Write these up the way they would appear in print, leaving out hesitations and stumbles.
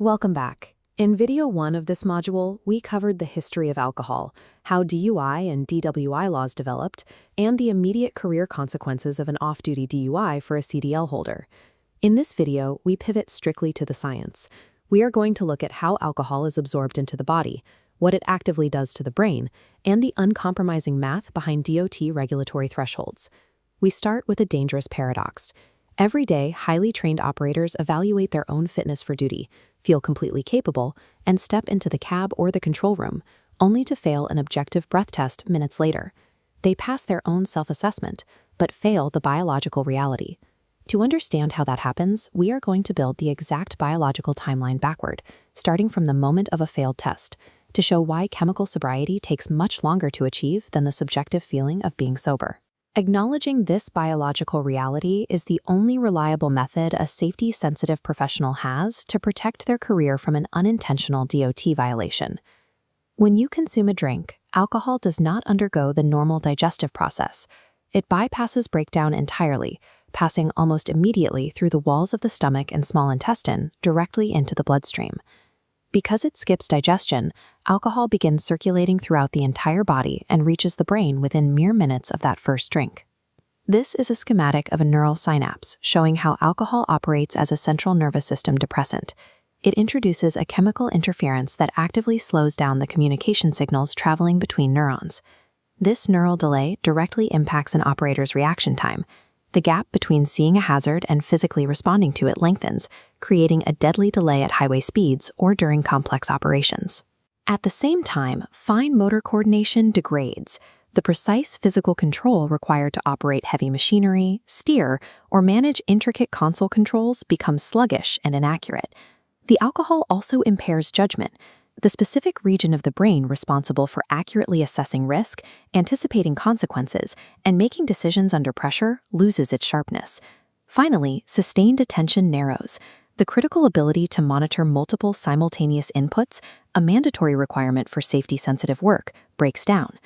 Welcome back. In video 1 of this module, we covered the history of alcohol, how DUI and DWI laws developed, and the immediate career consequences of an off-duty DUI for a CDL holder. In this video, we pivot strictly to the science. We are going to look at how alcohol is absorbed into the body, what it actively does to the brain, and the uncompromising math behind DOT regulatory thresholds. We start with a dangerous paradox. Every day, highly trained operators evaluate their own fitness for duty, feel completely capable, and step into the cab or the control room, only to fail an objective breath test minutes later. They pass their own self-assessment, but fail the biological reality. To understand how that happens, we are going to build the exact biological timeline backward, starting from the moment of a failed test, to show why chemical sobriety takes much longer to achieve than the subjective feeling of being sober. Acknowledging this biological reality is the only reliable method a safety-sensitive professional has to protect their career from an unintentional DOT violation. When you consume a drink, alcohol does not undergo the normal digestive process. It bypasses breakdown entirely, passing almost immediately through the walls of the stomach and small intestine directly into the bloodstream. Because it skips digestion, alcohol begins circulating throughout the entire body and reaches the brain within mere minutes of that first drink. This is a schematic of a neural synapse showing how alcohol operates as a central nervous system depressant. It introduces a chemical interference that actively slows down the communication signals traveling between neurons. This neural delay directly impacts an operator's reaction time. The gap between seeing a hazard and physically responding to it lengthens, creating a deadly delay at highway speeds or during complex operations. At the same time, fine motor coordination degrades. The precise physical control required to operate heavy machinery, steer, or manage intricate console controls becomes sluggish and inaccurate. The alcohol also impairs judgment. The specific region of the brain responsible for accurately assessing risk, anticipating consequences, and making decisions under pressure loses its sharpness. Finally, sustained attention narrows. The critical ability to monitor multiple simultaneous inputs, a mandatory requirement for safety-sensitive work, breaks down.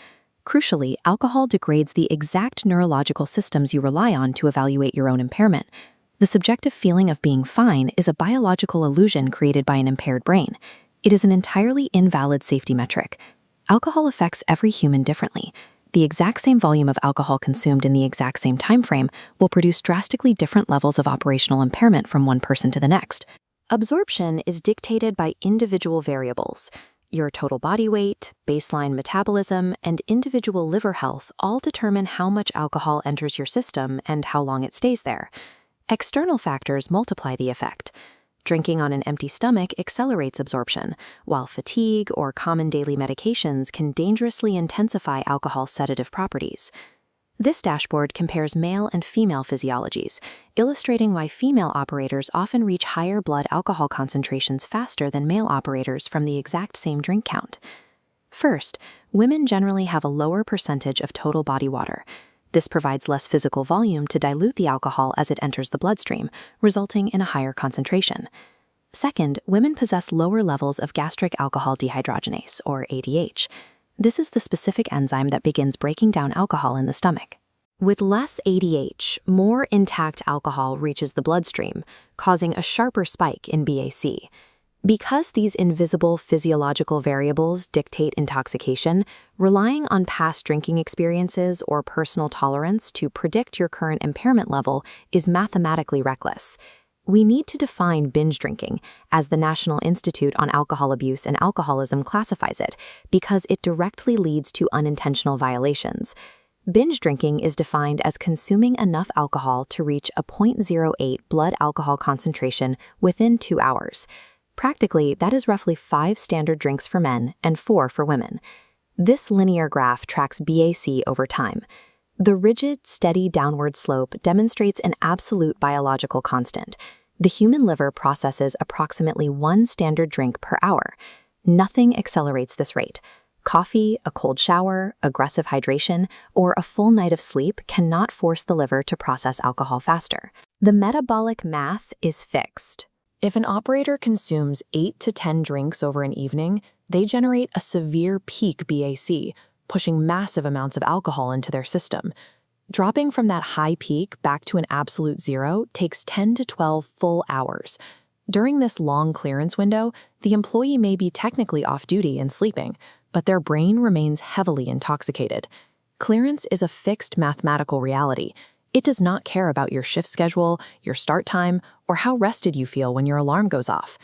Crucially, alcohol degrades the exact neurological systems you rely on to evaluate your own impairment. The subjective feeling of being fine is a biological illusion created by an impaired brain. It is an entirely invalid safety metric. Alcohol affects every human differently. The exact same volume of alcohol consumed in the exact same time frame will produce drastically different levels of operational impairment from one person to the next. Absorption is dictated by individual variables. Your total body weight, baseline metabolism, and individual liver health all determine how much alcohol enters your system and how long it stays there. External factors multiply the effect. Drinking on an empty stomach accelerates absorption, while fatigue or common daily medications can dangerously intensify alcohol's sedative properties. This dashboard compares male and female physiologies, illustrating why female operators often reach higher blood alcohol concentrations faster than male operators from the exact same drink count. First, women generally have a lower percentage of total body water. This provides less physical volume to dilute the alcohol as it enters the bloodstream, resulting in a higher concentration. Second, women possess lower levels of gastric alcohol dehydrogenase, or ADH. This is the specific enzyme that begins breaking down alcohol in the stomach. With less ADH, more intact alcohol reaches the bloodstream, causing a sharper spike in BAC. Because these invisible physiological variables dictate intoxication, relying on past drinking experiences or personal tolerance to predict your current impairment level is mathematically reckless. We need to define binge drinking, as the National Institute on Alcohol Abuse and Alcoholism classifies it, because it directly leads to unintentional violations. Binge drinking is defined as consuming enough alcohol to reach a 0.08 blood alcohol concentration within 2 hours. Practically, that is roughly 5 standard drinks for men and 4 for women. This linear graph tracks BAC over time. The rigid, steady downward slope demonstrates an absolute biological constant. The human liver processes approximately 1 standard drink per hour. Nothing accelerates this rate. Coffee, a cold shower, aggressive hydration, or a full night of sleep cannot force the liver to process alcohol faster. The metabolic math is fixed. If an operator consumes 8 to 10 drinks over an evening, they generate a severe peak BAC, pushing massive amounts of alcohol into their system. Dropping from that high peak back to an absolute zero takes 10 to 12 full hours. During this long clearance window, the employee may be technically off-duty and sleeping, but their brain remains heavily intoxicated. Clearance is a fixed mathematical reality. It does not care about your shift schedule, your start time, or how rested you feel when your alarm goes off.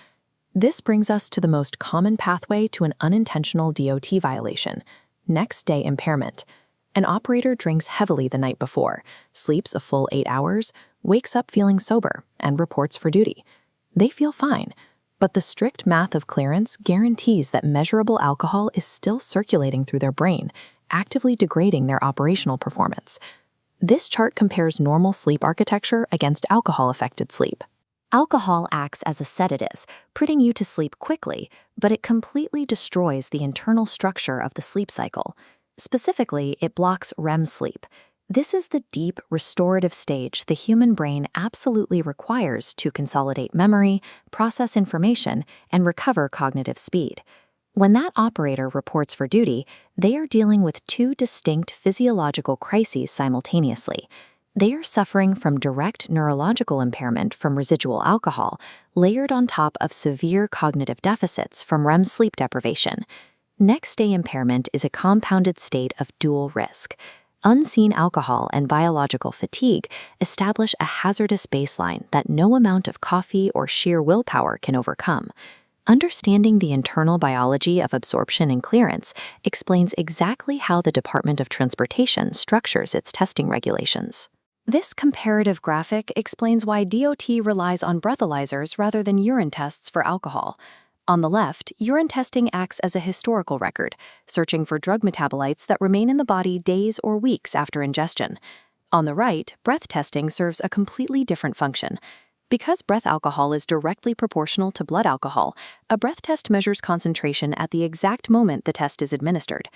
This brings us to the most common pathway to an unintentional DOT violation: next-day impairment. An operator drinks heavily the night before, sleeps a full 8 hours, wakes up feeling sober, and reports for duty. They feel fine, but the strict math of clearance guarantees that measurable alcohol is still circulating through their brain, actively degrading their operational performance. This chart compares normal sleep architecture against alcohol-affected sleep. Alcohol acts as a sedative, putting you to sleep quickly, but it completely destroys the internal structure of the sleep cycle. Specifically, it blocks REM sleep. This is the deep, restorative stage the human brain absolutely requires to consolidate memory, process information, and recover cognitive speed. When that operator reports for duty, they are dealing with two distinct physiological crises simultaneously. They are suffering from direct neurological impairment from residual alcohol, layered on top of severe cognitive deficits from REM sleep deprivation. Next-day impairment is a compounded state of dual risk. Unseen alcohol and biological fatigue establish a hazardous baseline that no amount of coffee or sheer willpower can overcome. Understanding the internal biology of absorption and clearance explains exactly how the Department of Transportation structures its testing regulations. This comparative graphic explains why DOT relies on breathalyzers rather than urine tests for alcohol. On the left, urine testing acts as a historical record, searching for drug metabolites that remain in the body days or weeks after ingestion. On the right, breath testing serves a completely different function. Because breath alcohol is directly proportional to blood alcohol, a breath test measures concentration at the exact moment the test is administered.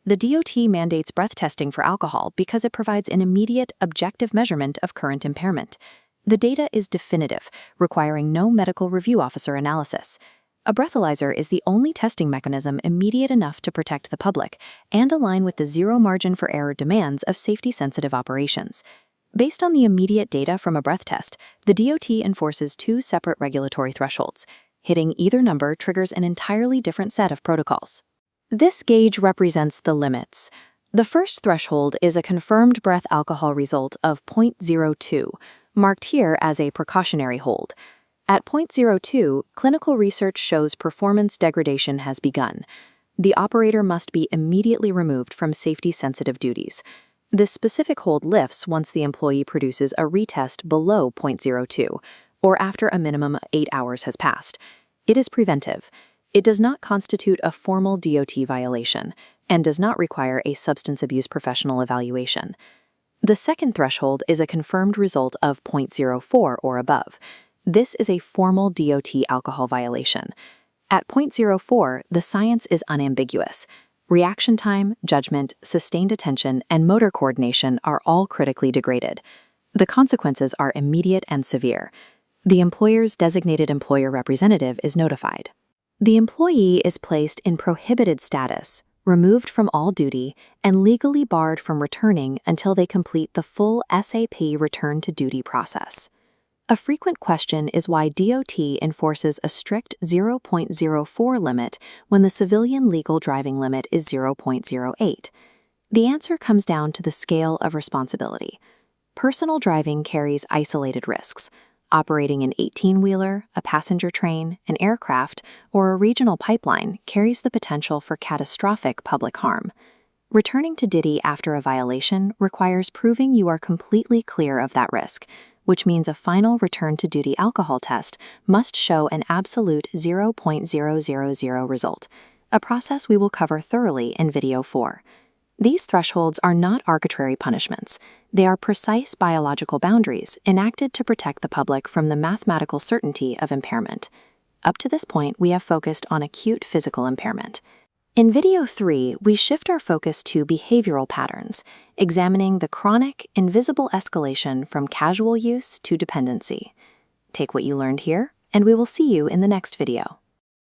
The DOT mandates breath testing for alcohol because it provides an immediate, objective measurement of current impairment. The data is definitive, requiring no medical review officer analysis. A breathalyzer is the only testing mechanism immediate enough to protect the public and align with the zero margin for error demands of safety-sensitive operations. Based on the immediate data from a breath test, the DOT enforces two separate regulatory thresholds. Hitting either number triggers an entirely different set of protocols. This gauge represents the limits. The first threshold is a confirmed breath alcohol result of 0.02, marked here as a precautionary hold. At 0.02, clinical research shows performance degradation has begun. The operator must be immediately removed from safety-sensitive duties. This specific hold lifts once the employee produces a retest below 0.02, or after a minimum of 8 hours has passed. It is preventive. It does not constitute a formal DOT violation and does not require a substance abuse professional evaluation. The second threshold is a confirmed result of 0.04 or above. This is a formal DOT alcohol violation. At 0.04, the science is unambiguous. Reaction time, judgment, sustained attention, and motor coordination are all critically degraded. The consequences are immediate and severe. The employer's designated employer representative is notified. The employee is placed in prohibited status, removed from all duty, and legally barred from returning until they complete the full SAP return to duty process. A frequent question is why DOT enforces a strict 0.04 limit when the civilian legal driving limit is 0.08. The answer comes down to the scale of responsibility. Personal driving carries isolated risks. Operating an 18-wheeler, a passenger train, an aircraft, or a regional pipeline carries the potential for catastrophic public harm. Returning to duty after a violation requires proving you are completely clear of that risk, which means a final return-to-duty alcohol test must show an absolute 0.000 result, a process we will cover thoroughly in Video 4. These thresholds are not arbitrary punishments. They are precise biological boundaries enacted to protect the public from the mathematical certainty of impairment. Up to this point, we have focused on acute physical impairment. In Video 3, we shift our focus to behavioral patterns, examining the chronic, invisible escalation from casual use to dependency. Take what you learned here, and we will see you in the next video.